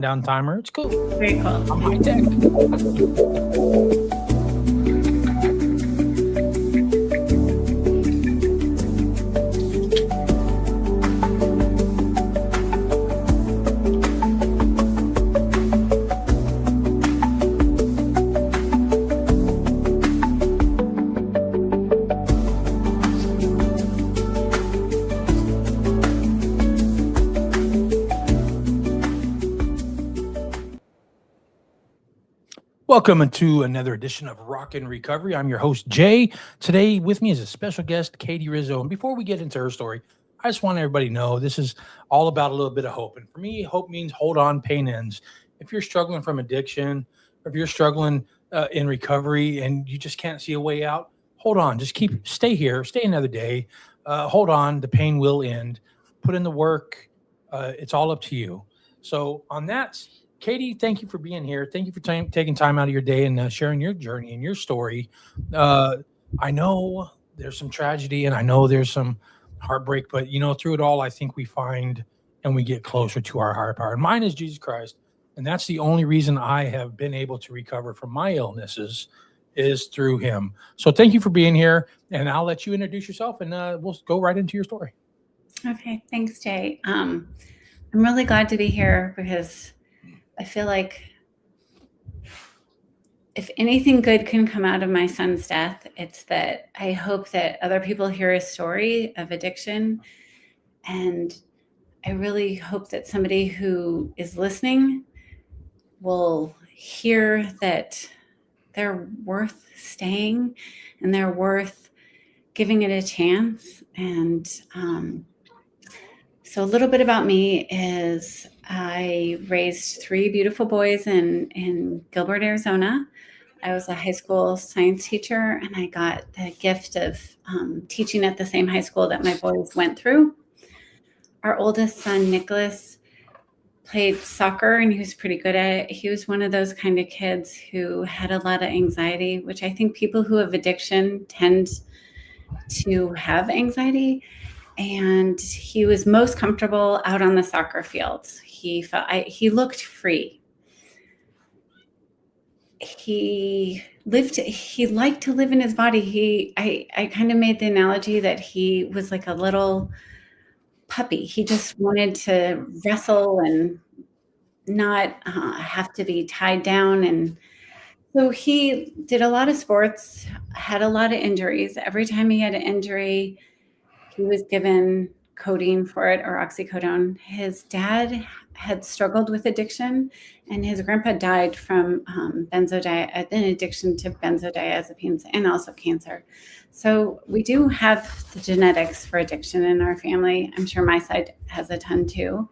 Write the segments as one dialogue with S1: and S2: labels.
S1: down timer. It's cool.
S2: Very cool.
S1: I'm high tech. Welcome to another edition of Rock and Recovery. I'm your host, Jay. Today with me is a special guest, Katie Rizzo. And before we get into her story, I just want everybody to know this is all about a little bit of hope. And for me, hope means hold on, pain ends. If you're struggling from addiction, or if you're struggling in recovery and you just can't see a way out, hold on. Just stay here, stay another day. Hold on, the pain will end. Put in the work. It's all up to you. So on that, Katie, thank you for being here. Thank you for taking time out of your day and sharing your journey and your story. Uh, I know there's some tragedy and I know there's some heartbreak, but through it all, I think we find and we get closer to our higher power. And mine is Jesus Christ, and that's the only reason I have been able to recover from my illnesses is through Him. So thank you for being here, and I'll let you introduce yourself, and we'll go right into your story.
S2: Okay, thanks, Jay. I'm really glad to be here because I feel like if anything good can come out of my son's death, it's that I hope that other people hear his story of addiction. And I really hope that somebody who is listening will hear that they're worth staying and they're worth giving it a chance. And so a little bit about me is I raised three beautiful boys in Gilbert, Arizona. I was a high school science teacher, and I got the gift of teaching at the same high school that my boys went through. Our oldest son, Nicholas, played soccer, and he was pretty good at it. He was one of those kind of kids who had a lot of anxiety, which I think people who have addiction tend to have anxiety. And he was most comfortable out on the soccer field. He looked free. He liked to live in his body. I kind of made the analogy that he was like a little puppy. He just wanted to wrestle and not have to be tied down. And so he did a lot of sports, had a lot of injuries. Every time he had an injury, he was given codeine for it, or oxycodone. His dad had struggled with addiction, and his grandpa died from an addiction to benzodiazepines and also cancer. So we do have the genetics for addiction in our family. I'm sure my side has a ton too.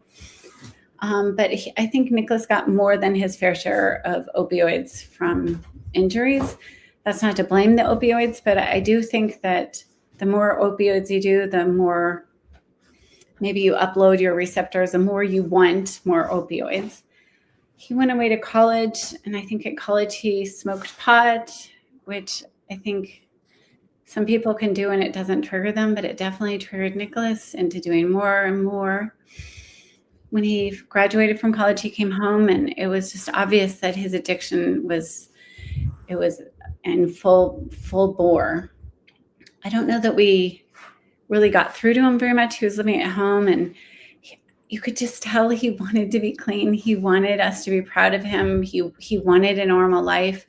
S2: But I think Nicholas got more than his fair share of opioids from injuries. That's not to blame the opioids, but I do think that the more opioids you do, the more maybe you upload your receptors, the more you want more opioids. He went away to college, and I think at college he smoked pot, which I think some people can do and it doesn't trigger them, but it definitely triggered Nicholas into doing more and more. When he graduated from college, he came home, and it was just obvious that his addiction was in full bore. I don't know that we really got through to him very much. He was living at home, and you could just tell he wanted to be clean. He wanted us to be proud of him. He wanted a normal life.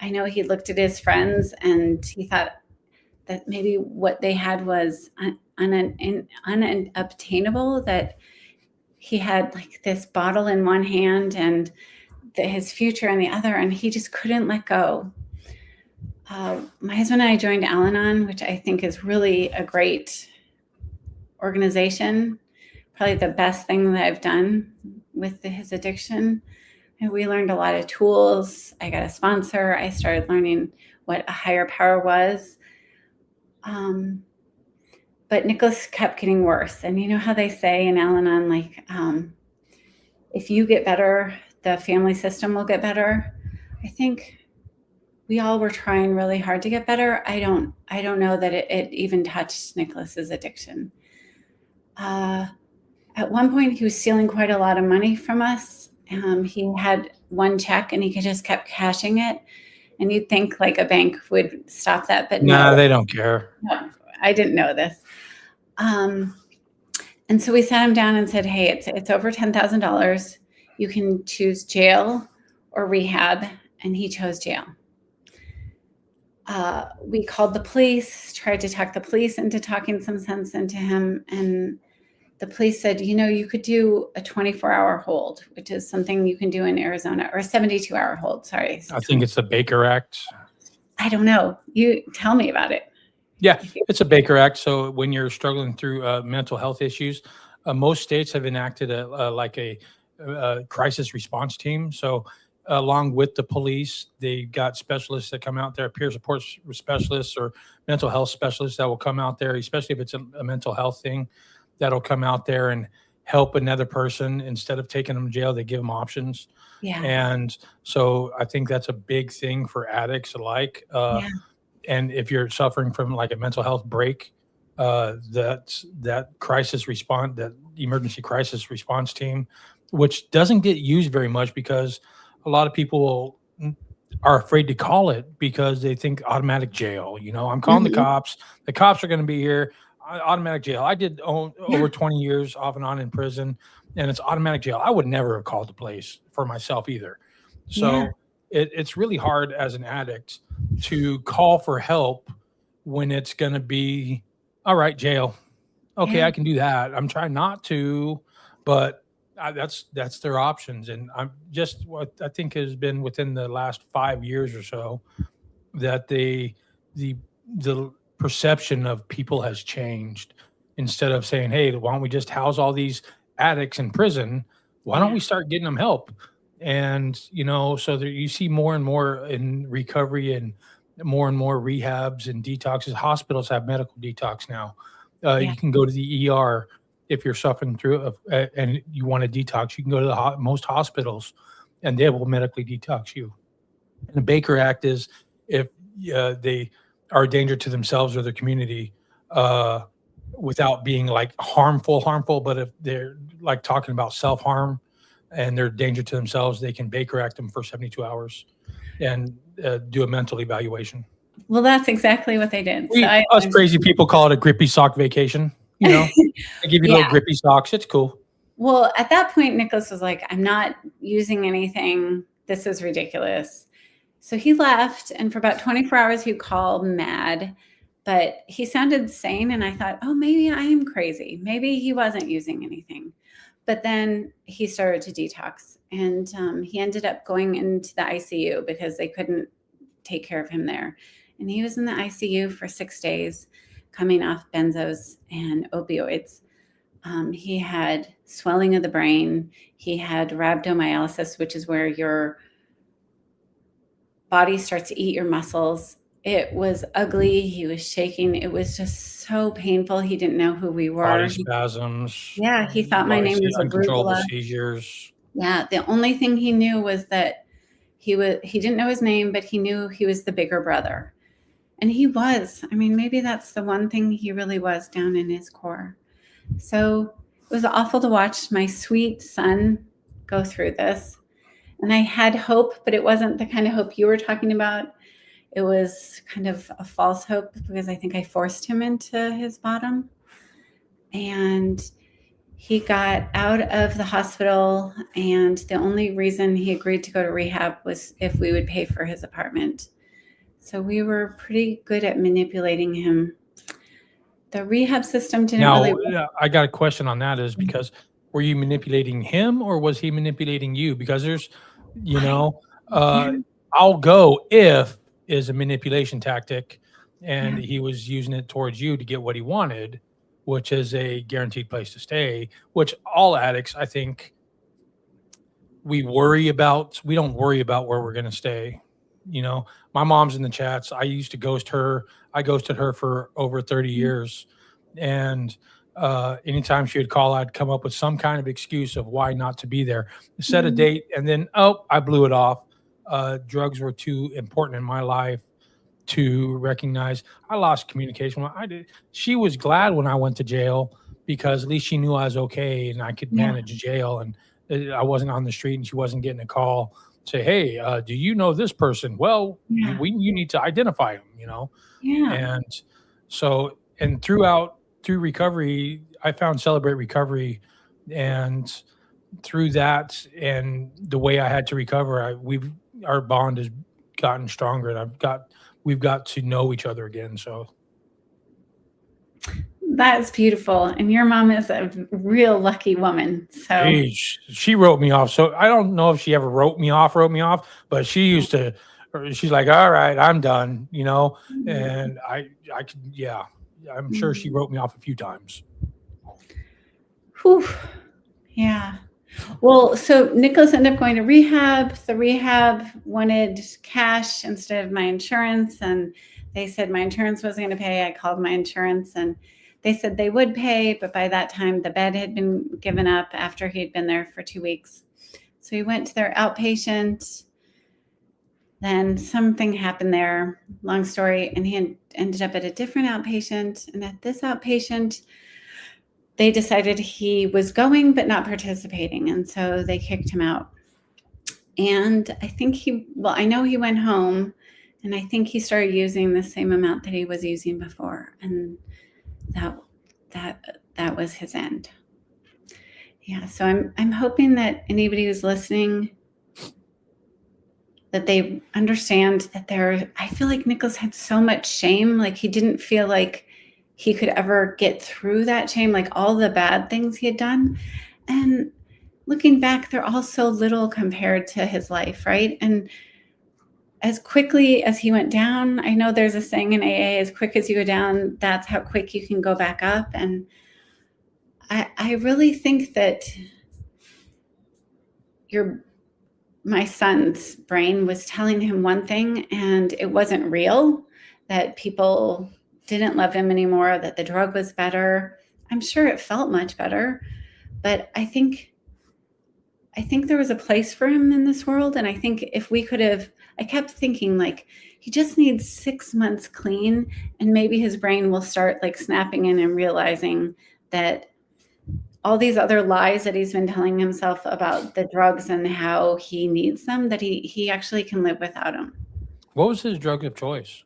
S2: I know he looked at his friends and he thought that maybe what they had was unobtainable, that he had like this bottle in one hand and his future in the other, and he just couldn't let go. My husband and I joined Al-Anon, which I think is really a great organization, probably the best thing that I've done with his addiction. And we learned a lot of tools. I got a sponsor. I started learning what a higher power was. But Nicholas kept getting worse. And you know how they say in Al-Anon, like, if you get better, the family system will get better. I think we all were trying really hard to get better. I don't know that it even touched Nicholas's addiction. At one point, he was stealing quite a lot of money from us. He had one check and he just kept cashing it. And you'd think like a bank would stop that, but no,
S1: Nah, they don't care.
S2: no, I didn't know this. And so we sat him down and said, "Hey, it's over $10,000. You can choose jail or rehab," and he chose jail. We called the police, tried to talk the police into talking some sense into him, and the police said, you could do a 24-hour hold, which is something you can do in Arizona, or a 72-hour hold. Sorry.
S1: I think it's the Baker Act.
S2: I don't know. You tell me about it.
S1: Yeah, it's a Baker Act. So when you're struggling through mental health issues, most states have enacted a crisis response team. So along with the police, they got specialists that come out there, peer support specialists or mental health specialists that will come out there, especially if it's a mental health thing, that'll come out there and help another person. Instead of taking them to jail, they give them options.
S2: Yeah.
S1: And so I think that's a big thing for addicts alike.
S2: Yeah.
S1: And if you're suffering from like a mental health break, that emergency crisis response team, which doesn't get used very much because a lot of people are afraid to call it because they think automatic jail. I'm calling the cops. The cops are going to be here. Automatic jail. I did over 20 years off and on in prison, and it's automatic jail. I would never have called the police for myself either. So it's really hard as an addict to call for help when it's going to be, all right, jail. Okay, I can do that. I'm trying not to, but that's their options. And I'm just what I think has been within the last 5 years or so that the perception of people has changed. Instead of saying, hey, why don't we just house all these addicts in prison? Why don't we start getting them help? And, so that you see more and more in recovery and more rehabs and detoxes. Hospitals have medical detox now. You can go to the ER if you're suffering through and you want to detox. You can go to most hospitals and they will medically detox you. And the Baker Act is if they are a danger to themselves or their community without being like harmful, but if they're like talking about self-harm and they're a danger to themselves, they can Baker Act them for 72 hours and do a mental evaluation.
S2: Well, that's exactly what they did.
S1: Us crazy people call it a grippy sock vacation. They give you little grippy socks. It's cool.
S2: Well, at that point, Nicholas was like, I'm not using anything. This is ridiculous. So he left, and for about 24 hours, he'd call mad, but he sounded sane. And I thought, oh, maybe I am crazy. Maybe he wasn't using anything. But then he started to detox, and he ended up going into the ICU because they couldn't take care of him there. And he was in the ICU for 6 days, coming off benzos and opioids. He had swelling of the brain. He had rhabdomyolysis, which is where your body starts to eat your muscles. It was ugly. He was shaking. It was just so painful. He didn't know who we were.
S1: Body spasms.
S2: He thought my name was
S1: uncontrollable seizures.
S2: Yeah, the only thing he knew was that he didn't know his name, but he knew he was the bigger brother. And he was. I mean, maybe that's the one thing he really was down in his core. So it was awful to watch my sweet son go through this. And I had hope, but it wasn't the kind of hope you were talking about. It was kind of a false hope because I think I forced him into his bottom. And he got out of the hospital, and the only reason he agreed to go to rehab was if we would pay for his apartment. So we were pretty good at manipulating him. The rehab system didn't really work.
S1: I got a question on that is because were you manipulating him or was he manipulating you? Because there's, I'll go if is a manipulation tactic, and he was using it towards you to get what he wanted, which is a guaranteed place to stay, which all addicts, I think, we don't worry about where we're going to stay. My mom's in the chats. I used to ghost her. I ghosted her for over 30 years. And anytime she would call, I'd come up with some kind of excuse of why not to be there. Set a date, and then, I blew it off. Drugs were too important in my life to recognize. I lost communication. She was glad when I went to jail because at least she knew I was okay and I could manage jail. And I wasn't on the street and she wasn't getting a call say, "Hey, do you know this person?" Well,
S2: Yeah.
S1: you need to identify them, you know.
S2: Yeah.
S1: And so, and through recovery, I found Celebrate Recovery, and through that and the way I had to recover, our bond has gotten stronger, and we've got to know each other again. So
S2: That's beautiful. And your mom is a real lucky woman. So,
S1: she wrote me off. So I don't know if she ever wrote me off, but she used to. She's like, "All right, I'm done," you know. And I could, yeah, I'm sure she wrote me off a few times.
S2: whew, yeah. Well, so Nicholas ended up going to rehab. The rehab wanted cash instead of my insurance. And they said my insurance wasn't going to pay. I called my insurance and they said they would pay. But by that time, the bed had been given up after he'd been there for 2 weeks. So he went to their outpatient. Then something happened there, long story. And he ended up at a different outpatient. And at this outpatient, they decided he was going but not participating, and so they kicked him out. And I know he went home, and I think he started using the same amount that he was using before, and that was his end. Yeah, so I'm hoping that anybody who's listening, that they understand that I feel like Nicholas had so much shame, like he didn't feel like he could ever get through that shame, like all the bad things he had done. And looking back, they're all so little compared to his life, right? And as quickly as he went down, I know there's a saying in AA, as quick as you go down, that's how quick you can go back up. And I really think that my son's brain was telling him one thing and it wasn't real, that people didn't love him anymore, that the drug was better. I'm sure it felt much better, but I think there was a place for him in this world. And I think if we could have, I kept thinking like, he just needs 6 months clean and maybe his brain will start like snapping in and realizing that all these other lies that he's been telling himself about the drugs and how he needs them, that he actually can live without them.
S1: What was his drug of choice?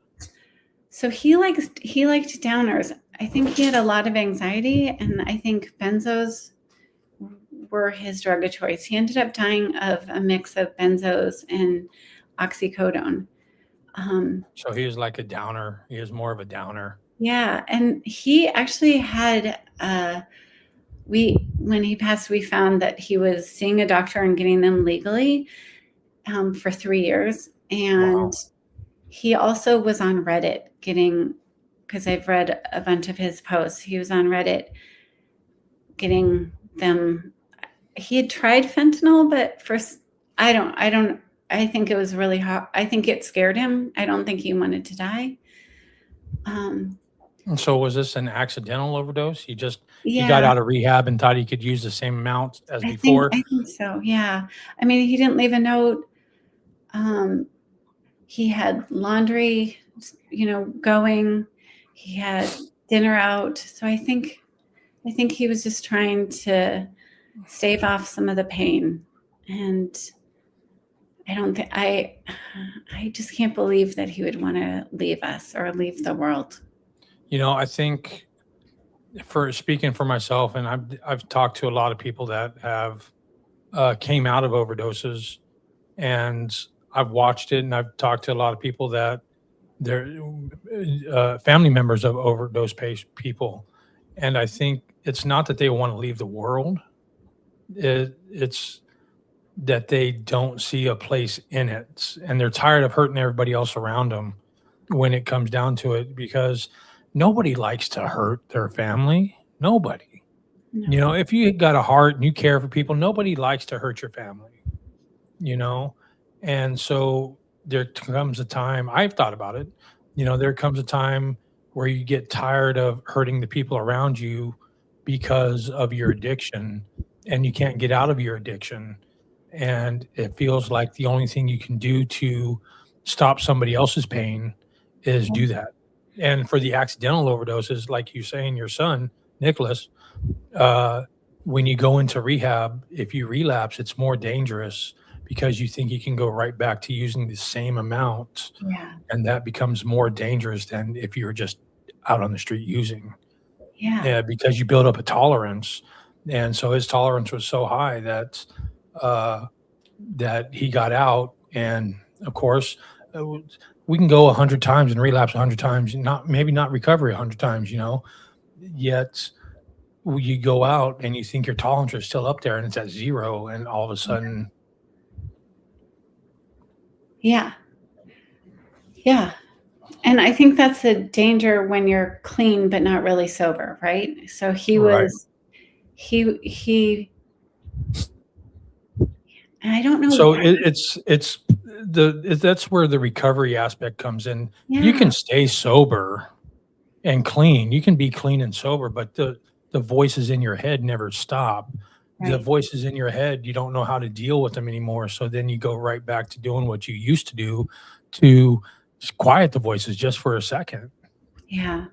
S2: So he liked downers. I think he had a lot of anxiety, and I think benzos were his drug of choice. He ended up dying of a mix of benzos and oxycodone.
S1: So he was like a downer. He was more of a downer.
S2: Yeah, and he actually had when he passed, we found that he was seeing a doctor and getting them legally for 3 years, and wow. He also was on Reddit because I've read a bunch of his posts. He was on Reddit getting them. He had tried fentanyl, but first, I think it was really hard. I think it scared him. I don't think he wanted to die.
S1: So was this an accidental overdose? He got out of rehab and thought he could use the same amount as before?
S2: I think so, yeah. I mean, he didn't leave a note. He had laundry, going. He had dinner out. So I think he was just trying to stave off some of the pain. And I just can't believe that he would want to leave us or leave the world.
S1: I think, for speaking for myself, and I've talked to a lot of people that have came out of overdoses, and I've watched it, and I've talked to a lot of people that they're family members of overdose people, and I think it's not that they want to leave the world; it's that they don't see a place in it, and they're tired of hurting everybody else around them when it comes down to it, because nobody likes to hurt their family. Nobody. No. If you got a heart and you care for people, nobody likes to hurt your family, And so there comes a time, I've thought about it, there comes a time where you get tired of hurting the people around you because of your addiction, and you can't get out of your addiction. And it feels like the only thing you can do to stop somebody else's pain is do that. And for the accidental overdoses, like you saying, your son, Nicholas, when you go into rehab, if you relapse, it's more dangerous because you think you can go right back to using the same amount,
S2: Yeah.
S1: and that becomes more dangerous than if you're just out on the street using.
S2: Yeah.
S1: Yeah, because you build up a tolerance, and so his tolerance was so high that uh, that he got out, and of course, uh, we can go 100 times and relapse 100 times, not maybe not recover 100 times, yet you go out and you think your tolerance is still up there and it's at zero, and all of a sudden,
S2: Yeah. Yeah. And I think that's a danger when you're clean but not really sober, right? So
S1: right.
S2: he and I don't know.
S1: So that's where the recovery aspect comes in. You
S2: Yeah,
S1: can stay sober and clean. You can be clean and sober, but the voices in your head never stop. The
S2: right.
S1: voices in your head, you don't know how to deal with them anymore. So then you go right back to doing what you used to do to quiet the voices just for a second.
S2: Yeah.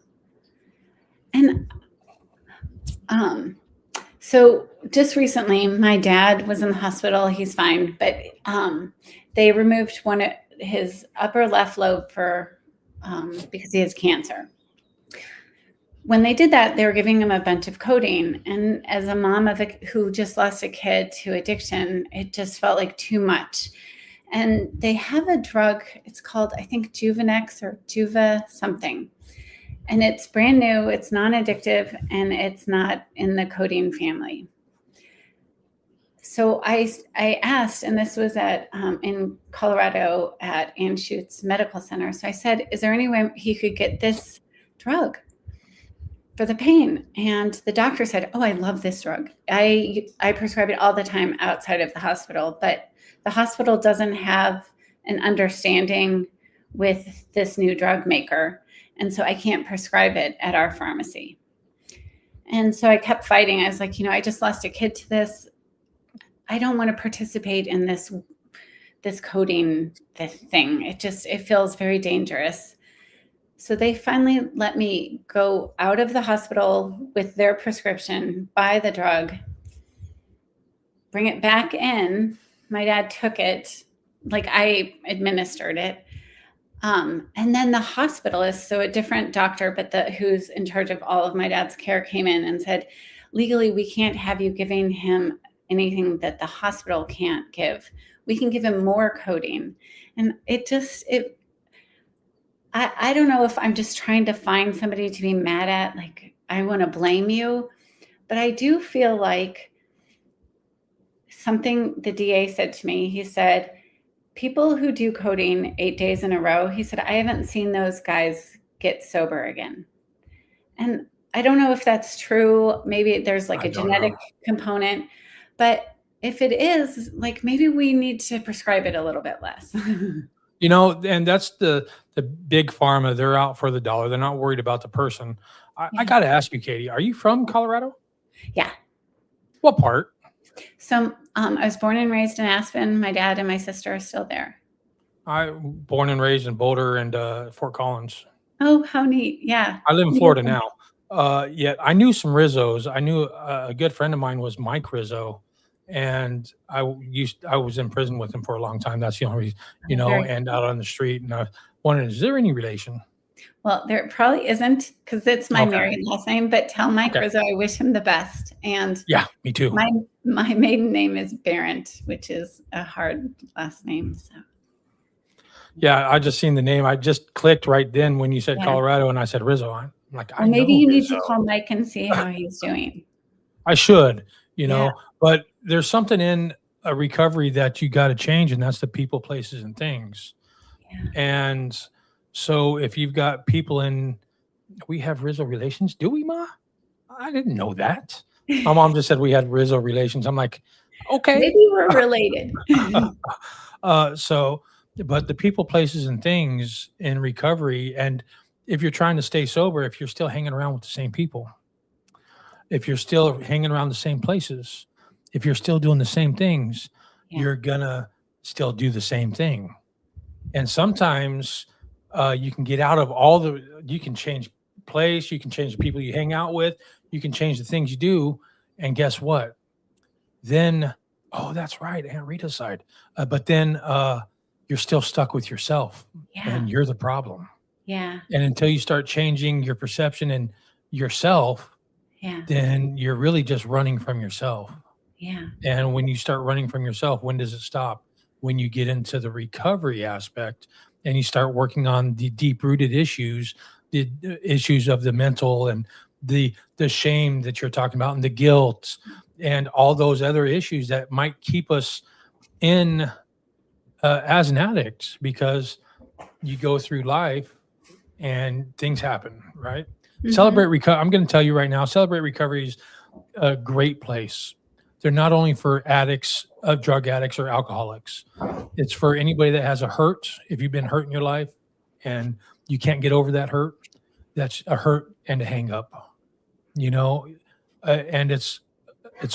S2: And um so just recently my dad was in the hospital. He's fine, but they removed one of his upper left lobe for because he has cancer. When they did that, they were giving him a bunch of codeine. And as a mom who just lost a kid to addiction, it just felt like too much. And they have a drug, it's called, I think, Juvenex or Juva something. And it's brand new, it's non addictive, and it's not in the codeine family. So I asked, and this was at in Colorado at Anschutz Medical Center. So I said, is there any way he could get this drug for the pain? And the doctor said, oh, I love this drug. I prescribe it all the time outside of the hospital, but the hospital doesn't have an understanding with this new drug maker. And so I can't prescribe it at our pharmacy. And so I kept fighting. I was like, I just lost a kid to this. I don't want to participate in this coding thing. It feels very dangerous. So they finally let me go out of the hospital with their prescription, buy the drug, bring it back in. My dad took it, like I administered it. And then the hospitalist, so a different doctor, but who's in charge of all of my dad's care, came in and said, legally, we can't have you giving him anything that the hospital can't give. We can give him more codeine. And I don't know if I'm just trying to find somebody to be mad at, like I want to blame you, but I do feel like something the DA said to me. He said, people who do codeine 8 days in a row, he said, I haven't seen those guys get sober again. And I don't know if that's true. Maybe there's like
S1: I
S2: a
S1: don't
S2: genetic
S1: know.
S2: component, but if it is, like maybe we need to prescribe it a little bit less.
S1: And that's the big pharma. They're out for the dollar. They're not worried about the person. I
S2: Yeah.
S1: got to ask you, Katie, are you from Colorado?
S2: Yeah.
S1: What part?
S2: So I was born and raised in Aspen. My dad and my sister are still there.
S1: I born and raised in Boulder and Fort Collins.
S2: Oh, how neat. Yeah.
S1: I live in Florida now. Yet I knew some Rizzos. I knew a good friend of mine was Mike Rizzo, and I was in prison with him for a long time. That's the only reason,
S2: Very
S1: and out on the street. And I wondered, is there any relation?
S2: well, there probably isn't because it's my
S1: Okay.
S2: married last name, but tell Mike
S1: Okay.
S2: Rizzo I wish him the best. And
S1: Yeah, me too.
S2: my maiden name is Barrett, which is a hard last name. So
S1: Yeah, I just seen the name. I just clicked right then when you said
S2: yeah.
S1: Colorado, and I said Rizzo. I'm like, I
S2: Well, maybe
S1: know
S2: you need
S1: Rizzo.
S2: to call Mike and see how he's doing.
S1: I should,
S2: Yeah.
S1: but there's something in a recovery that you got to change, and that's the people, places, and things.
S2: Yeah.
S1: And so if you've got people we have Rizzo relations, do we, Ma? I didn't know that. My mom just said we had Rizzo relations. I'm like, okay.
S2: Maybe we're related.
S1: But the people, places, and things in recovery, and if you're trying to stay sober, if you're still hanging around with the same people, if you're still hanging around the same places, if you're still doing the same things,
S2: Yeah.
S1: you're gonna still do the same thing. And sometimes you can get out of you can change place, you can change the people you hang out with, you can change the things you do, And guess what? Then, oh, that's right, Aunt Rita's side. But then you're still stuck with yourself,
S2: Yeah.
S1: and you're the problem.
S2: Yeah.
S1: And until you start changing your perception and yourself,
S2: Yeah.
S1: then you're really just running from yourself.
S2: Yeah.
S1: And when you start running from yourself, when does it stop? When you get into the recovery aspect and you start working on the deep rooted issues, the issues of the mental and the shame that you're talking about and the guilt and all those other issues that might keep us in as an addict, because you go through life and things happen, right?
S2: Mhm.
S1: I'm going to tell you right now, Celebrate Recovery is a great place. They're not only for addicts, drug addicts or alcoholics. It's for anybody that has a hurt. If you've been hurt in your life and you can't get over that hurt, that's a hurt and a hang up, you know, and it's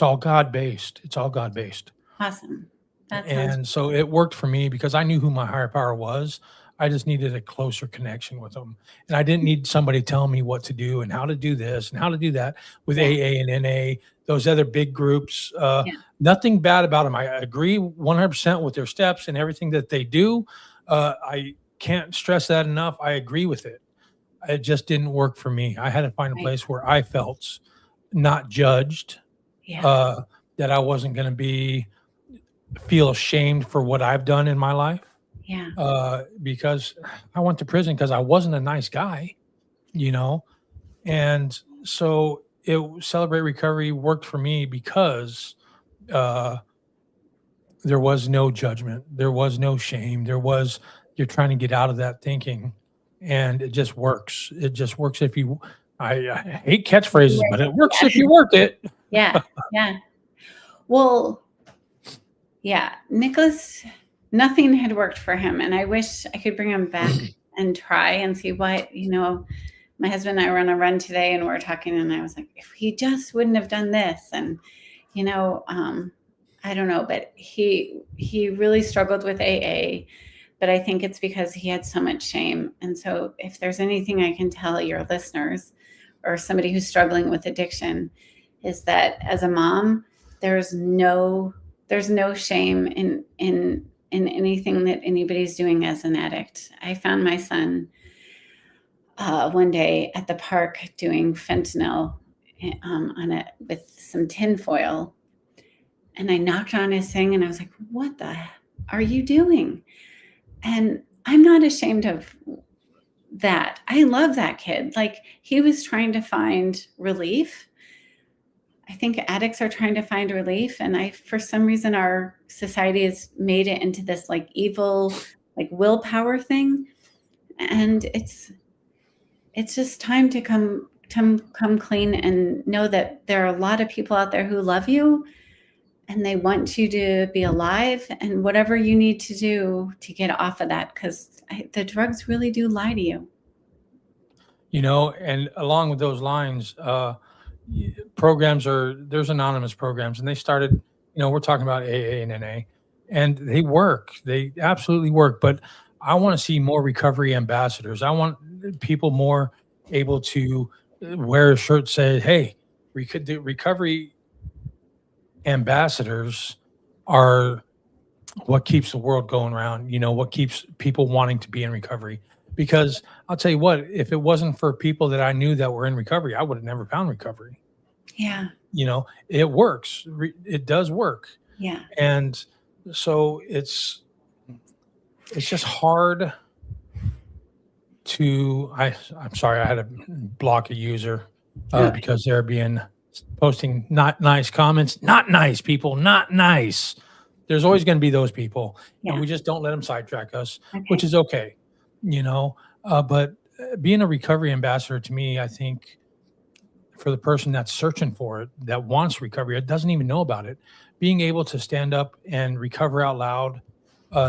S1: all God based. It's all God based.
S2: Awesome. That sounds
S1: And so it worked for me because I knew who my higher power was. I just needed a closer connection with them. And I didn't need somebody telling me what to do and how to do this and how to do that with
S2: yeah.
S1: AA and NA, those other big groups.
S2: Yeah.
S1: Nothing bad about them. I agree 100% with their steps and everything that they do. I can't stress that enough. I agree with it. It just didn't work for me. I had to find a
S2: Right.
S1: place where I felt not judged,
S2: Yeah.
S1: that I wasn't going to feel ashamed for what I've done in my life,
S2: Yeah.
S1: because I went to prison because I wasn't a nice guy, you know? And so Celebrate Recovery worked for me because uh, there was no judgment. There was no shame. You're trying to get out of that thinking, and it just works. It just works if you, I hate catchphrases, but it works if you work it.
S2: Yeah. Yeah. Well, yeah, Nicholas, nothing had worked for him, and I wish I could bring him back and try and see what, my husband and I were on a run today and we were talking, and I was like, if he just wouldn't have done this, and, I don't know, but he really struggled with AA, but I think it's because he had so much shame. And so if there's anything I can tell your listeners or somebody who's struggling with addiction, is that as a mom, there's no shame in anything that anybody's doing as an addict. I found my son one day at the park doing fentanyl with some tinfoil, and I knocked on his thing, and I was like, "What the are you doing?" And I'm not ashamed of that. I love that kid. Like, he was trying to find relief. I think addicts are trying to find relief, and for some reason, our society has made it into this like evil, like willpower thing, and it's just time to come clean and know that there are a lot of people out there who love you, and they want you to be alive, and whatever you need to do to get off of that, because the drugs really do lie to you.
S1: And along with those lines, there's anonymous programs, and they started, we're talking about AA and NA, and they absolutely work, but I want to see more recovery ambassadors. I want people more able to wear a shirt say, hey, the recovery ambassadors are what keeps the world going around, what keeps people wanting to be in recovery. Because I'll tell you what, if it wasn't for people that I knew that were in recovery, I would have never found recovery.
S2: Yeah.
S1: It works. It does work.
S2: Yeah.
S1: And so it's just hard I'm sorry, I had to block a user because they're posting not nice comments. Not nice, people, not nice. There's always going to be those people, and we just don't let them sidetrack us, which is okay, but being a recovery ambassador, to me, I think for the person that's searching for it, that wants recovery, it doesn't even know about it, being able to stand up and recover out loud,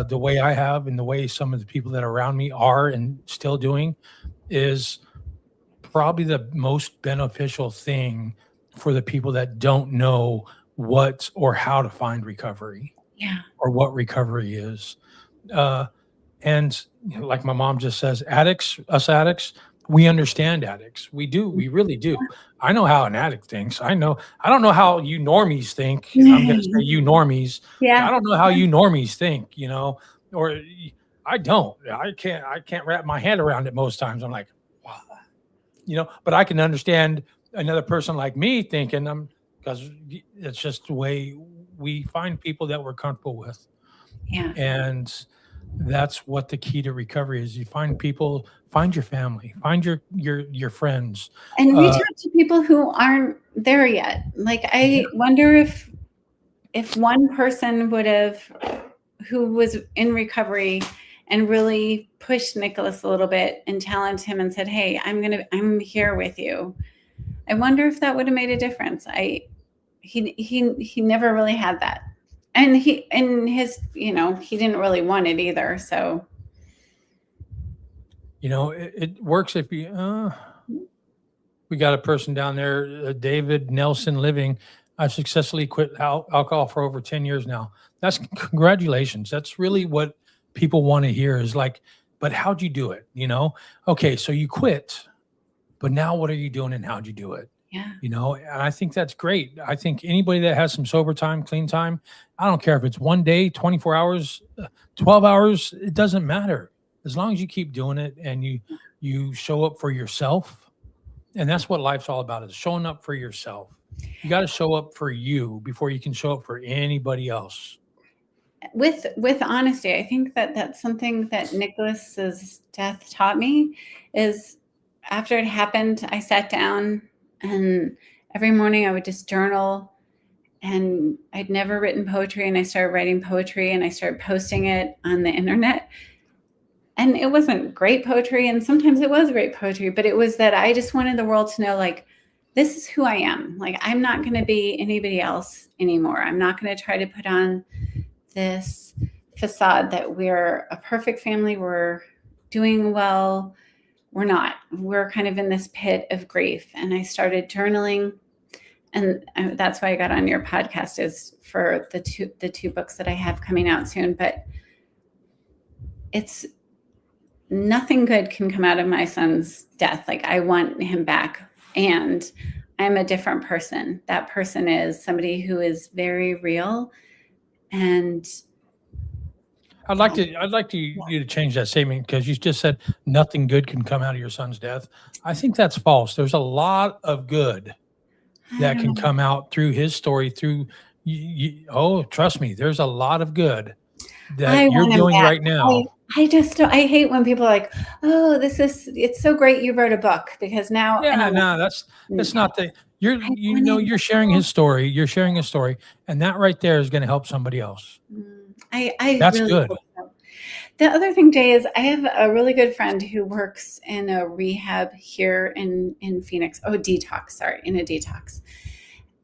S1: the way I have and the way some of the people that are around me are and still doing, is probably the most beneficial thing for the people that don't know what or how to find recovery.
S2: Yeah.
S1: Or what recovery is. And like my mom just says, us addicts, we understand addicts. We do. We really do. I know how an addict thinks. I don't know how you normies think. I'm going to say you normies. I
S2: Yeah.
S1: don't know how you normies think, or I don't. I can't wrap my head around it most times. I'm like, wow, but I can understand another person like me thinking because it's just the way we find people that we're comfortable with.
S2: Yeah.
S1: And that's what the key to recovery is. You find people, find your family, find your friends.
S2: And reach
S1: uh
S2: out to people who aren't there yet. Like,
S1: yeah,
S2: I wonder if one person would have, who was in recovery and really pushed Nicholas a little bit and challenged him and said, "Hey, I'm here with you." I wonder if that would have made a difference. He never really had that. And he didn't really want it either. So
S1: it works if you we got a person down there, David Nelson Living. I've successfully quit alcohol for over 10 years now. That's congratulations. That's really what people want to hear is like, but how'd you do it? Okay, so you quit, but now what are you doing and how'd you do it?
S2: yeah.
S1: And I think that's great. I think anybody that has some sober time, clean time, I don't care if it's one day, 24 hours, 12 hours, it doesn't matter. As long as you keep doing it and you show up for yourself. And that's what life's all about, is showing up for yourself. You got to show up for you before you can show up for anybody else.
S2: With honesty, I think that that's something that Nicholas's death taught me. Is after it happened, I sat down and every morning I would just journal. And I'd never written poetry, and I started writing poetry, and I started posting it on the internet. And it wasn't great poetry, and sometimes it was great poetry, but it was that I just wanted the world to know, like, this is who I am. Like, I'm not going to be anybody else anymore. I'm not going to try to put on this facade that we're a perfect family, we're doing well. We're not. We're kind of in this pit of grief. And I started journaling, and that's why I got on your podcast, is for the two books that I have coming out soon. But it's nothing good can come out of my son's death. Like, I want him back, and I'm a different person. That person is somebody who is very real. And
S1: I'd like you to change that statement, because you just said nothing good can come out of your son's death. I think that's false. There's a lot of good that can come out through his story. Oh, trust me, there's a lot of good
S2: I
S1: that you're
S2: want him
S1: doing
S2: back.
S1: right now.
S2: I hate when people are like, "Oh, it's so great you wrote a book," because now, and
S1: Yeah,
S2: I'm like,
S1: no, that's not the
S2: I want him
S1: you're sharing his story. You're sharing his story, and that right there is going to help somebody else.
S2: I
S1: That's
S2: really
S1: good.
S2: hope so. The other thing, Jay, is I have a really good friend who works in a rehab here in Phoenix. Oh, detox, sorry, in a detox.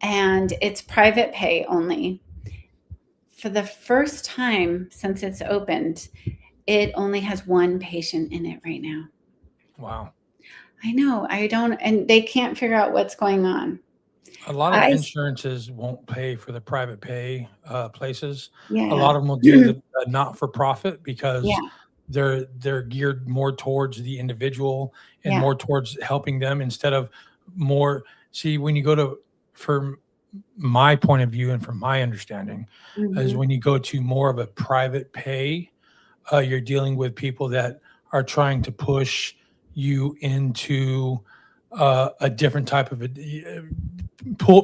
S2: And it's private pay only. For the first time since it's opened, it only has one patient in it right now.
S1: Wow.
S2: I know. And they can't figure out what's going on.
S1: A lot of
S2: I
S1: insurances won't pay for the private pay places. A
S2: Yeah.
S1: lot of them will do the not for profit, because
S2: Yeah.
S1: they're geared more towards the individual and
S2: Yeah.
S1: more towards helping them, instead of more. See, when you go to, from my point of view and from my understanding, is
S2: Mhm.
S1: when you go to more of a private pay, you're dealing with people that are trying to push you into a different type of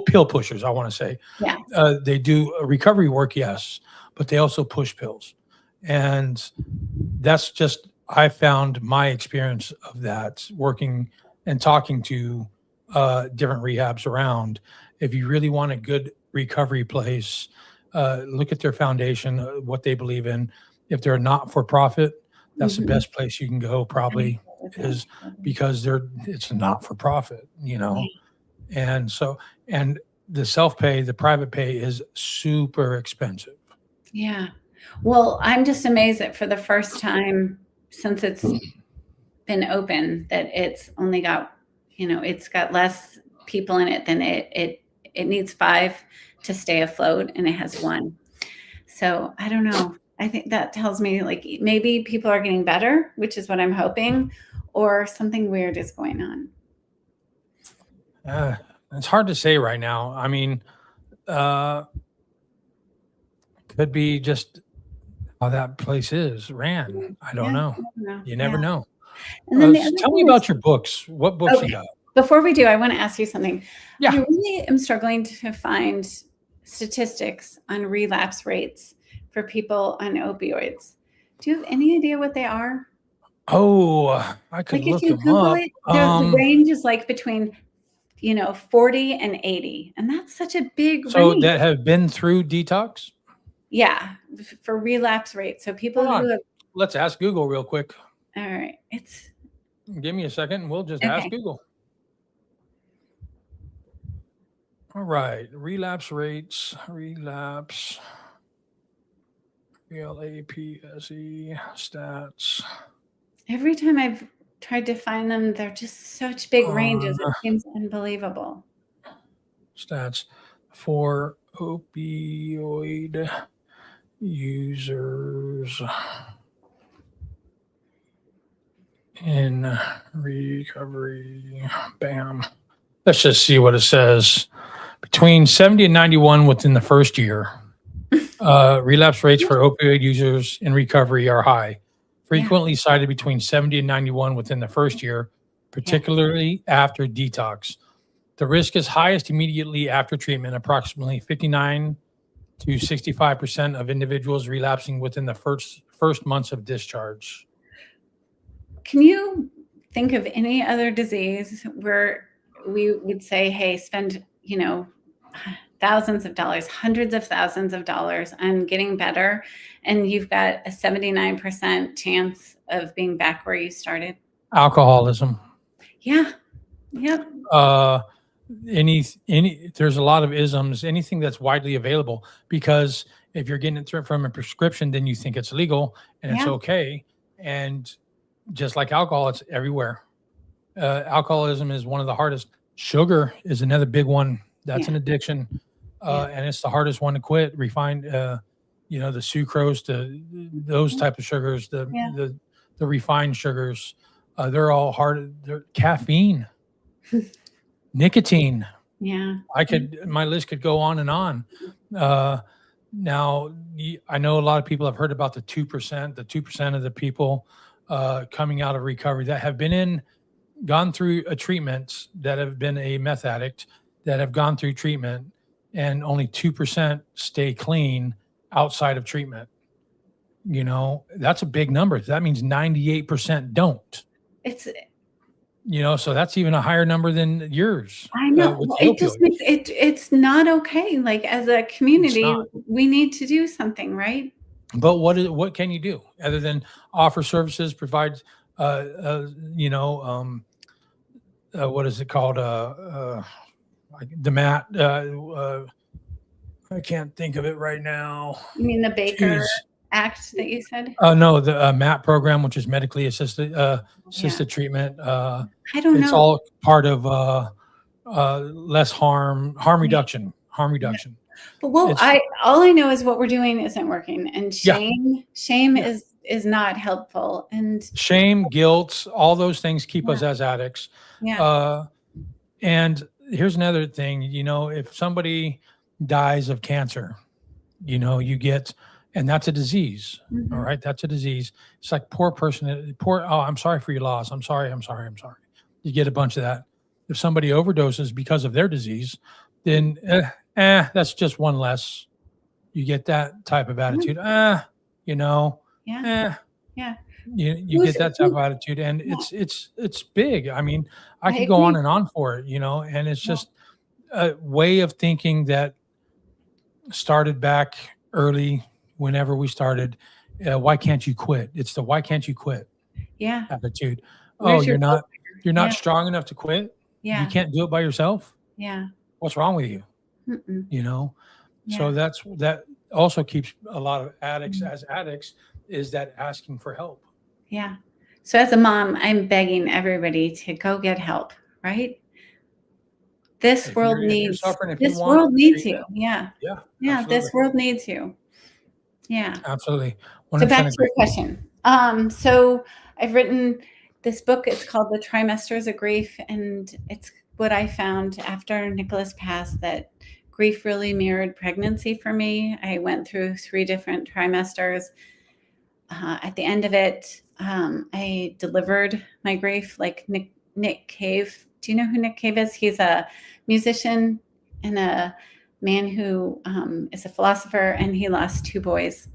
S1: pill pushers, I want to say.
S2: Yeah.
S1: They do recovery work, yes, but they also push pills. And that's just, I found my experience of that working and talking to different rehabs around. If you really want a good recovery place, look at their foundation, what they believe in. If they're not for profit, that's the
S2: Mhm.
S1: best place you can go,
S2: I agree
S1: probably,
S2: with
S1: is
S2: that.
S1: because it's not for profit,
S2: Yeah.
S1: and so, and the self pay, the private pay is super expensive.
S2: Yeah. Well, I'm just amazed that for the first time since it's been open, that it's only got, it's got less people in it than it needs 5 to stay afloat, and it has 1. So I don't know. I think that tells me, like, maybe people are getting better, which is what I'm hoping, or something weird is going on?
S1: It's hard to say right now. I mean, uh, could be just how that place is ran. I don't
S2: Yeah,
S1: know.
S2: I don't know.
S1: You
S2: Yeah.
S1: never know.
S2: And then the other
S1: Tell me
S2: thing is,
S1: about your books. What books you
S2: okay,
S1: got?
S2: before we do, I want to ask you something. I
S1: Yeah.
S2: really am struggling to find statistics on relapse rates for people on opioids. Do you have any idea what they are?
S1: Oh, I could
S2: Like if
S1: look
S2: you
S1: them
S2: Google
S1: up.
S2: it, the range is like between 40 and 80. And that's such a big
S1: So
S2: range.
S1: that have been through detox?
S2: Yeah, for relapse rate. So people
S1: Hold
S2: who
S1: on.
S2: have,
S1: Let's ask Google real quick.
S2: all right, it's
S1: Give me a second and we'll just ask
S2: okay.
S1: Google. All right. Relapse rates, relapse, RELAPSE, stats.
S2: Every time I've tried to find them, they're just such big ranges. It
S1: Uh,
S2: seems unbelievable.
S1: Stats for opioid users in recovery. Bam. Let's just see what it says. Between 70 and 91 within the first year. Relapse rates for opioid users in recovery are high, frequently cited between 70 and 91 within the first year, particularly after detox. The risk is highest immediately after treatment, approximately 59 to 65% of individuals relapsing within the first months of discharge.
S2: Can you think of any other disease where we would say, hey, spend, thousands of dollars, hundreds of thousands of dollars on getting better, and you've got a 79% chance of being back where you started?
S1: Alcoholism.
S2: Yeah. Yep.
S1: There's a lot of isms, anything that's widely available, because if you're getting it from a prescription, then you think it's legal and it's okay. And just like alcohol, it's everywhere. Alcoholism is one of the hardest. Sugar is another big one. That's an addiction. And it's the hardest one to quit. Refined, the sucrose, those type of sugars, the refined sugars, they're all hard. Caffeine, nicotine.
S2: Yeah.
S1: My list could go on and on. Now, I know a lot of people have heard about the 2% of the people coming out of recovery that have gone through a treatment, that have been a meth addict, that have gone through treatment, and only 2% stay clean outside of treatment. That's a big number. That means 98% don't. So that's even a higher number than yours.
S2: I know. It just makes it's not okay. Like, as a community, we need to do something, right?
S1: But what can you do other than offer services, provide, what is it called? The MAT. I can't think of it right now.
S2: You mean the Baker Act that you said?
S1: No, the MAT program, which is medically assisted treatment.
S2: I don't know.
S1: It's all part of less harm reduction.
S2: But all I know is what we're doing isn't working, and shame is not helpful. And
S1: shame, guilt, all those things keep us as addicts. And here's another thing, if somebody dies of cancer, you get, and that's a disease. All right. That's a disease. It's like oh, I'm sorry for your loss. I'm sorry. You get a bunch of that. If somebody overdoses because of their disease, then that's just one less. You get that type of attitude. You get that type of attitude, and it's big. I mean, I could go on and on for it, and it's just a way of thinking that started back early, whenever we started. Why can't you quit? It's the why can't you quit attitude. You're not strong enough to quit. You can't do it by yourself. What's wrong with you? So that also keeps a lot of addicts as addicts, is that asking for help.
S2: So as a mom, I'm begging everybody to go get help, right? This world needs you. This world needs you.
S1: Absolutely. 100%
S2: so back to your question. So I've written this book, it's called The Trimesters of Grief, and it's what I found after Nicholas passed, that grief really mirrored pregnancy for me. I went through 3 different trimesters. At the end of it, I delivered my grief like Nick Cave. Do you know who Nick Cave is? He's a musician and a man who is a philosopher, and he lost 2 boys.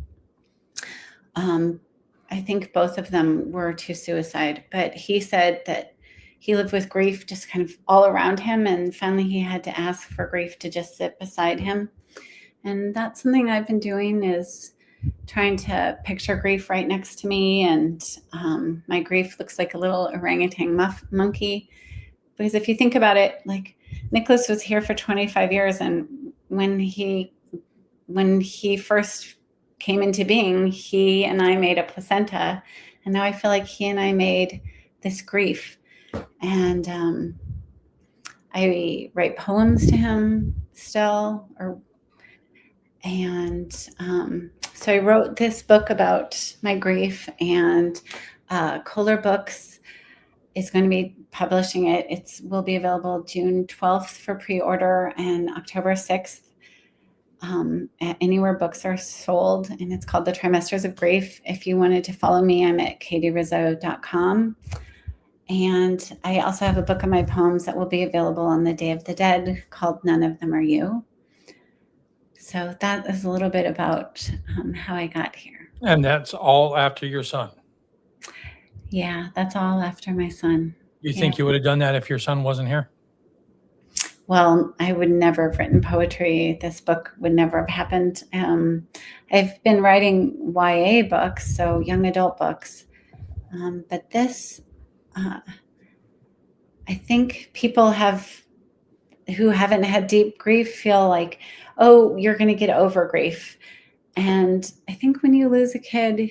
S2: I think both of them were to suicide, but he said that he lived with grief just kind of all around him, and finally he had to ask for grief to just sit beside him. And that's something I've been doing, is trying to picture grief right next to me. And my grief looks like a little orangutan monkey, because if you think about it, like, Nicholas was here for 25 years, and when he first came into being, he and I made a placenta, and now I feel like he and I made this grief. And I write poems to him still, so I wrote this book about my grief, and Kohler Books is going to be publishing it. It will be available June 12th for pre-order and October 6th at anywhere books are sold, and it's called The Trimesters of Grief. If you wanted to follow me, I'm at katierizzo.com. And I also have a book of my poems that will be available on the Day of the Dead called None of Them Are You. So that is a little bit about how I got here.
S1: And that's all after your son.
S2: Yeah, that's all after my son.
S1: You think you would have done that if your son wasn't here?
S2: Well, I would never have written poetry. This book would never have happened. I've been writing YA books, so young adult books. But this, I think people who haven't had deep grief feel like, oh, you're going to get over grief. And I think when you lose a kid,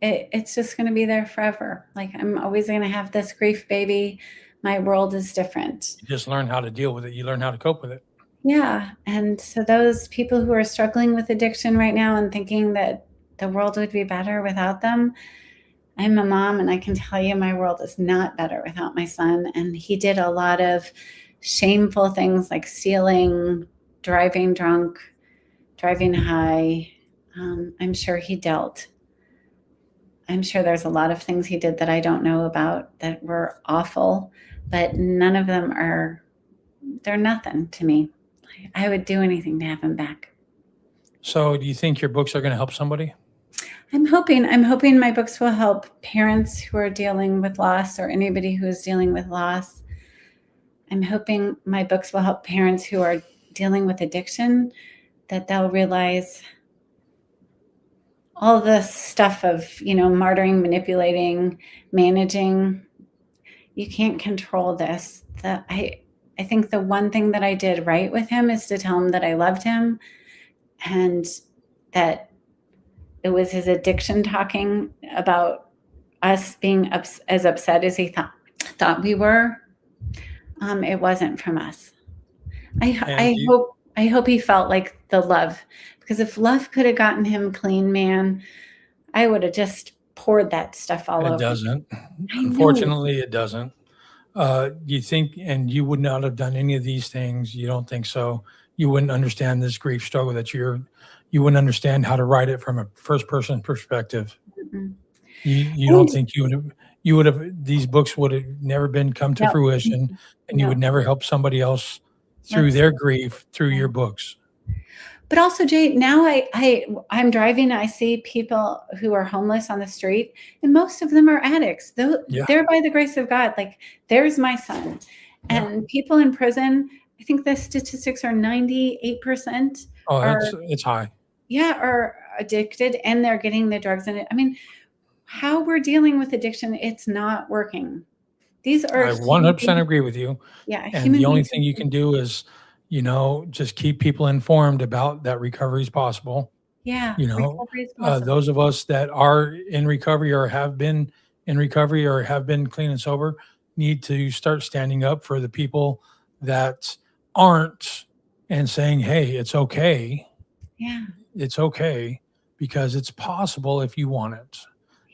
S2: it's just going to be there forever. Like, I'm always going to have this grief baby. My world is different.
S1: You just learn how to deal with it. You learn how to cope with it.
S2: Yeah. And so those people who are struggling with addiction right now and thinking that the world would be better without them, I'm a mom, and I can tell you my world is not better without my son. And he did a lot of shameful things like stealing, driving drunk, driving high. I'm sure he dealt. I'm sure there's a lot of things he did that I don't know about that were awful, but none of them they're nothing to me. I would do anything to have him back.
S1: So do you think your books are going to help somebody?
S2: I'm hoping my books will help parents who are dealing with loss, or anybody who is dealing with loss. I'm hoping my books will help parents who are dealing with addiction, that they'll realize all this stuff of, martyring, manipulating, managing. You can't control this. I think the one thing that I did right with him is to tell him that I loved him, and that it was his addiction talking about us being as upset as he thought we were. It wasn't from us. I hope he felt like the love, because if love could have gotten him clean, man, I would have just poured that stuff all over.
S1: It doesn't. Unfortunately, it doesn't. You think, and you would not have done any of these things. You don't think so? You wouldn't understand this grief struggle that you wouldn't understand how to write it from a first person perspective. Mm-hmm. You don't think you would have, these books would have never come to fruition, and you would never help somebody else through their grief through your books.
S2: But also, Jay, now I'm driving, I see people who are homeless on the street, and most of them are addicts. They're by the grace of God. Like, there's my son. And people in prison, I think the statistics are 98%.
S1: Oh, it's high.
S2: Yeah, are addicted, and they're getting the drugs in it. I mean, how we're dealing with addiction, it's not working. These are.
S1: I 100% agree with you.
S2: Yeah.
S1: And the only thing you can do is, just keep people informed about that recovery is possible.
S2: Yeah.
S1: Those of us that are in recovery or have been in recovery or have been clean and sober need to start standing up for the people that aren't, and saying, hey, it's okay.
S2: Yeah.
S1: It's okay, because it's possible if you want it.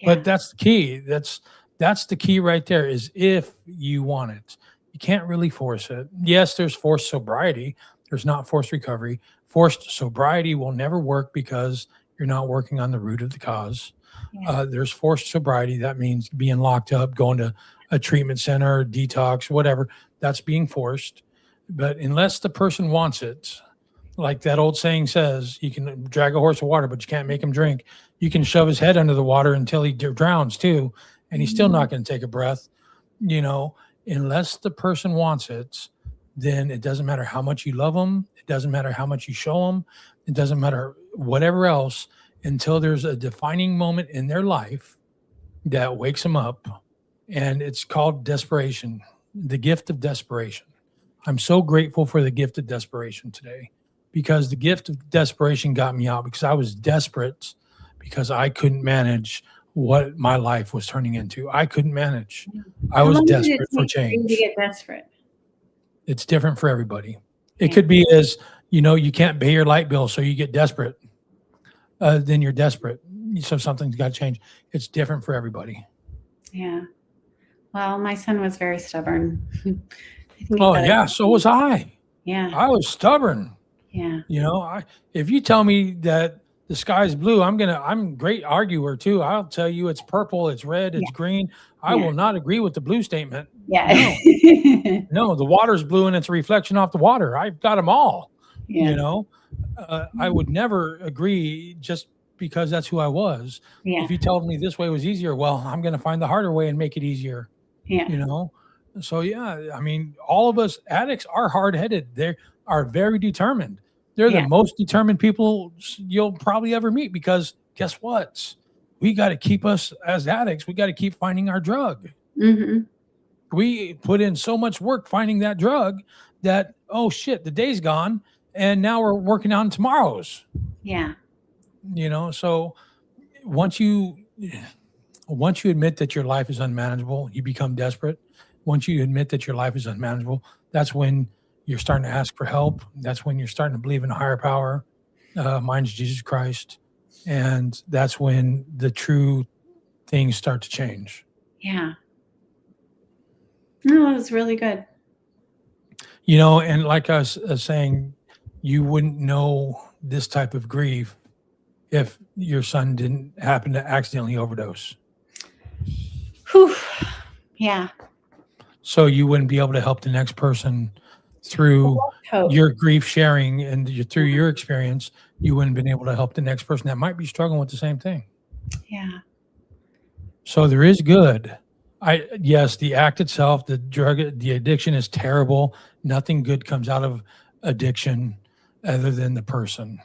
S1: But
S2: Yeah.
S1: that's the key. That's the key right there is if you want it. You can't really force it. Yes, there's forced sobriety. There's not forced recovery. Forced sobriety will never work because you're not working on the root of the cause.
S2: Yeah.
S1: There's forced sobriety. That means being locked up, going to a treatment center, detox, whatever. That's being forced. But unless the person wants it, like that old saying says, you can drag a horse of water, but you can't make him drink. You can shove his head under the water until he drowns too, and he's still
S2: Mhm.
S1: not going to take a breath. You know, unless the person wants it, then it doesn't matter how much you love them. It doesn't matter how much you show them. It doesn't matter whatever else until there's a defining moment in their life that wakes them up. And it's called desperation, the gift of desperation. I'm so grateful for the gift of desperation today because the gift of desperation got me out because I was desperate because I couldn't manage what my life was turning into. I couldn't manage. I
S2: How
S1: was
S2: long did it
S1: desperate for
S2: take for you to
S1: change.
S2: get desperate?
S1: It's different for everybody. It
S2: Yeah.
S1: could be as, you can't pay your light bill, so you get desperate. Then you're desperate. So something's got to change. It's different for everybody.
S2: Yeah. Well, my son was very stubborn. I think he
S1: Oh,
S2: thought
S1: yeah. So was I.
S2: yeah.
S1: I was stubborn.
S2: Yeah.
S1: If you tell me that the sky's blue, I'm a great arguer too. I'll tell you it's purple, it's red,
S2: Yeah.
S1: it's green. I
S2: Yeah.
S1: will not agree with the blue statement.
S2: Yeah.
S1: No, no, the water's blue and it's a reflection off the water. I've got them all. You
S2: Yeah.
S1: know, I would never agree just because that's who I was.
S2: Yeah.
S1: If you told me this way was easier, well, I'm going to find the harder way and make it easier.
S2: Yeah.
S1: You know, so yeah, I mean, all of us addicts are hard headed. They are very determined. They're the
S2: Yeah.
S1: most determined people you'll probably ever meet because guess what? We got to keep us as addicts. We got to keep finding our drug.
S2: Mhm.
S1: We put in so much work finding that drug that, oh shit, the day's gone. And now we're working on tomorrow's,
S2: Yeah.
S1: so once you once you admit that your life is unmanageable, you become desperate. Once you admit that your life is unmanageable, that's when you're starting to ask for help. That's when you're starting to believe in a higher power. Mine's Jesus Christ. And that's when the true things start to change.
S2: Yeah. No, it was really good.
S1: And like I was saying, you wouldn't know this type of grief if your son didn't happen to accidentally overdose.
S2: Whew. Yeah.
S1: So you wouldn't be able to help the next person through
S2: Hope.
S1: your grief sharing and through your experience. You wouldn't have been able to help the next person that might be struggling with the same thing.
S2: Yeah.
S1: So there is good. Yes, the act itself, the addiction is terrible. Nothing good comes out of addiction other than the person.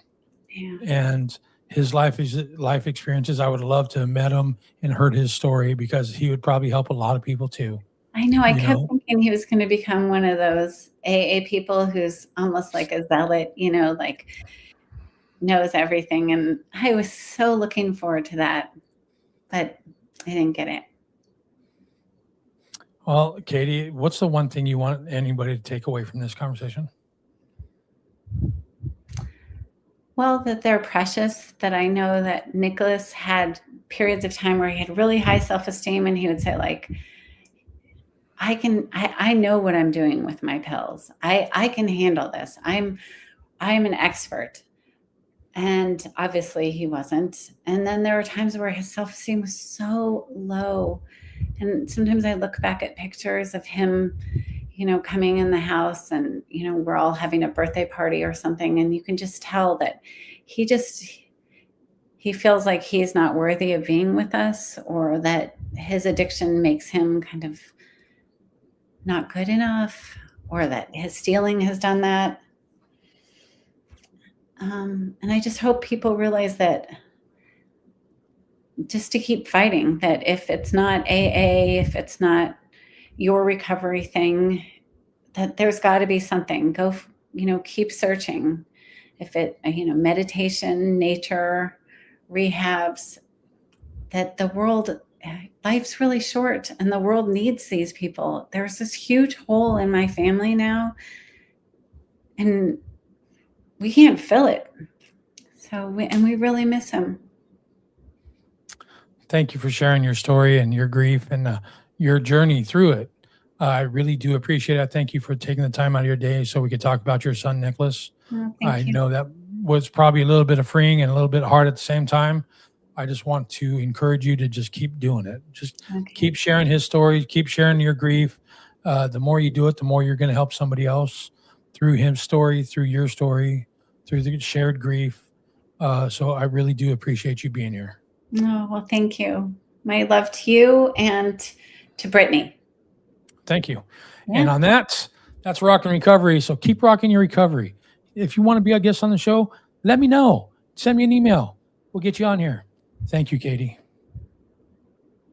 S2: Yeah.
S1: And his life experiences. I would love to have met him and heard his story because he would probably help a lot of people too.
S2: I know. I
S1: You
S2: kept
S1: know?
S2: thinking he was going to become one of those AA people who's almost like a zealot, like knows everything. And I was so looking forward to that, but I didn't get it.
S1: Well, Katie, what's the one thing you want anybody to take away from this conversation?
S2: Well, that they're precious, that I know that Nicholas had periods of time where he had really high self-esteem and he would say like, I know what I'm doing with my pills. I can handle this. I'm an expert. And obviously he wasn't. And then there were times where his self-esteem was so low. And sometimes I look back at pictures of him, coming in the house and, we're all having a birthday party or something. And you can just tell that he feels like he's not worthy of being with us, or that his addiction makes him kind of not good enough, or that his stealing has done that. And I just hope people realize that just to keep fighting, that if it's not AA, if it's not your recovery thing, that there's got to be something. Go, keep searching. If it, meditation, nature, rehabs, that life's really short and the world needs these people. There's this huge hole in my family now and we can't fill it. So we really miss him.
S1: Thank you for sharing your story and your grief and your journey through it. I really do appreciate it. Thank you for taking the time out of your day so we could talk about your son, Nicholas.
S2: Oh,
S1: I
S2: thank you.
S1: know that was probably a little bit of freeing and a little bit hard at the same time. I just want to encourage you to just keep doing it. Just
S2: Okay.
S1: keep sharing his story, keep sharing your grief. The more you do it, the more you're going to help somebody else through his story, through your story, through the shared grief. So I really do appreciate you being here.
S2: Oh, well, thank you. My love to you and to Brittany.
S1: Thank you. And
S2: Yeah.
S1: on that, that's Rockin' Recovery. So keep rocking your recovery. If you want to be a guest on the show, let me know. Send me an email. We'll get you on here. Thank you, Katie.